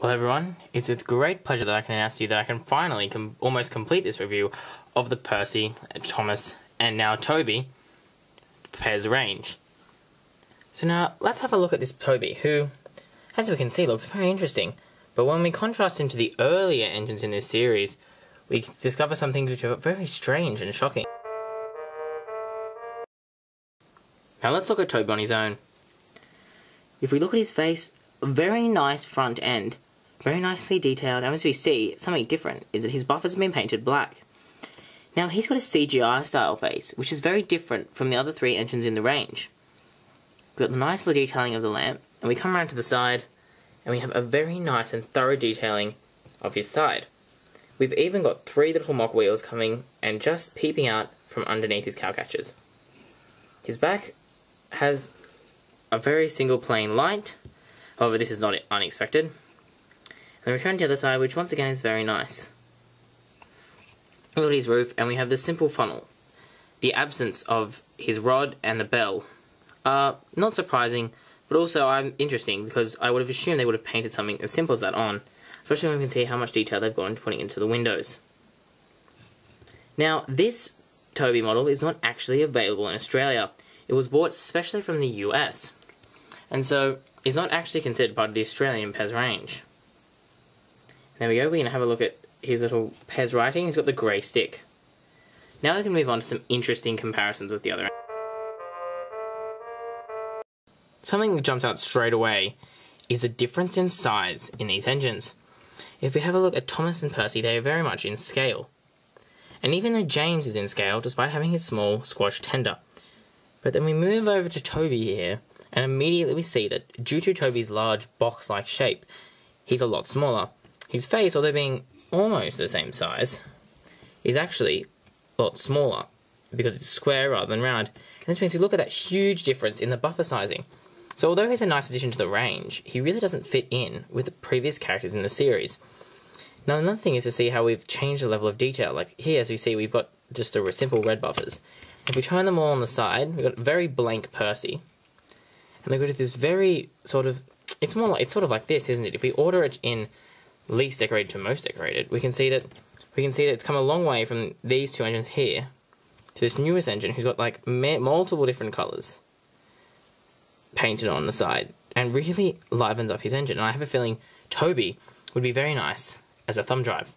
Well everyone, it's with great pleasure that I can announce to you that I can finally almost complete this review of the Percy, Thomas, and now Toby Pez range. So now, let's have a look at this Toby, who, as we can see, looks very interesting. But when we contrast him to the earlier engines in this series, we discover some things which are very strange and shocking. Now let's look at Toby on his own. If we look at his face, a very nice front end, very nicely detailed, and as we see, something different is that his buffers have been painted black. Now he's got a CGI style face, which is very different from the other three engines in the range. We've got the nice little detailing of the lamp, and we come around to the side, and we have a very nice and thorough detailing of his side. We've even got three little mock wheels coming and just peeping out from underneath his cow catchers. His back has a very single plain light, however this is not unexpected. And then we turn to the other side, which once again is very nice. Look at his roof, and we have the simple funnel. The absence of his rod and the bell are not surprising, but also interesting, because I would have assumed they would have painted something as simple as that on, especially when we can see how much detail they've gone into putting into the windows. Now, this Toby model is not actually available in Australia. It was bought especially from the US, and so is not actually considered part of the Australian Pez range. There we go, we're going to have a look at his little Pez writing. He's got the grey stick. Now we can move on to some interesting comparisons with the other. Something that jumps out straight away is the difference in size in these engines. If we have a look at Thomas and Percy, they are very much in scale. And even though James is in scale, despite having his small squash tender. But then we move over to Toby here, and immediately we see that due to Toby's large box-like shape, he's a lot smaller. His face, although being almost the same size, is actually a lot smaller, because it's square rather than round. And this means you look at that huge difference in the buffer sizing. So although he's a nice addition to the range, he really doesn't fit in with the previous characters in the series. Now another thing is to see how we've changed the level of detail. Like here, as we see, we've got just a simple red buffers. If we turn them all on the side, we've got very blank Percy. And they've got this very sort of, it's sort of like this, isn't it? If we order it in least decorated to most decorated, we can see that it's come a long way from these two engines here to this newest engine who's got like multiple different colours painted on the side and really livens up his engine. And I have a feeling Toby would be very nice as a thumb drive.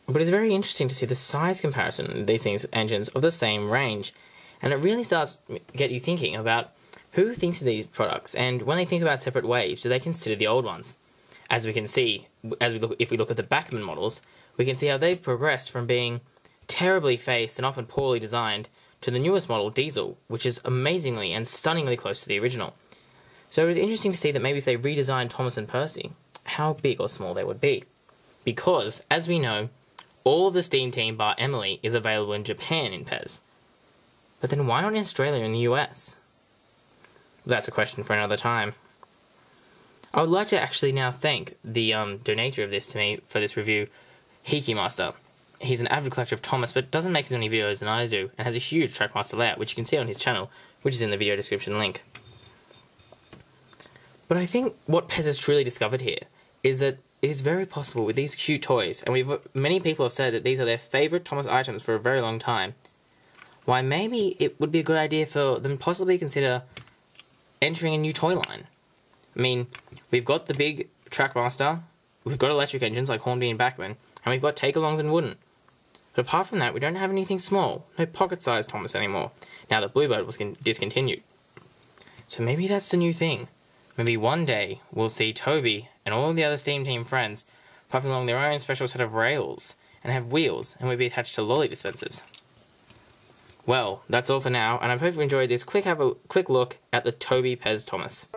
But it's very interesting to see the size comparison of these engines of the same range, and it really starts to get you thinking about who thinks of these products, and when they think about separate waves, do they consider the old ones? As we can see, if we look at the Bachmann models, we can see how they've progressed from being terribly faced and often poorly designed to the newest model, Diesel, which is amazingly and stunningly close to the original. So it was interesting to see that maybe if they redesigned Thomas and Percy, how big or small they would be. Because, as we know, all of the Steam Team bar Emily is available in Japan in Pez. But then why not in Australia and the US? That's a question for another time. I would like to actually now thank the donator of this to me for this review, Hiki Master. He's an avid collector of Thomas, but doesn't make as many videos as I do, and has a huge Trackmaster layout, which you can see on his channel, which is in the video description link. But I think what Pez has truly discovered here is that it is very possible with these cute toys, and many people have said that these are their favourite Thomas items for a very long time, why maybe it would be a good idea for them to possibly consider entering a new toy line. I mean, we've got the big Trackmaster, we've got electric engines like Hornby and Bachmann, and we've got take-alongs and wooden. But apart from that, we don't have anything small, no pocket-sized Thomas anymore, now that Bluebird was discontinued. So maybe that's the new thing. Maybe one day we'll see Toby and all of the other Steam Team friends puffing along their own special set of rails and have wheels and will be attached to lolly dispensers. Well, that's all for now, and I hope you enjoyed this quick look at the Toby Pez Thomas.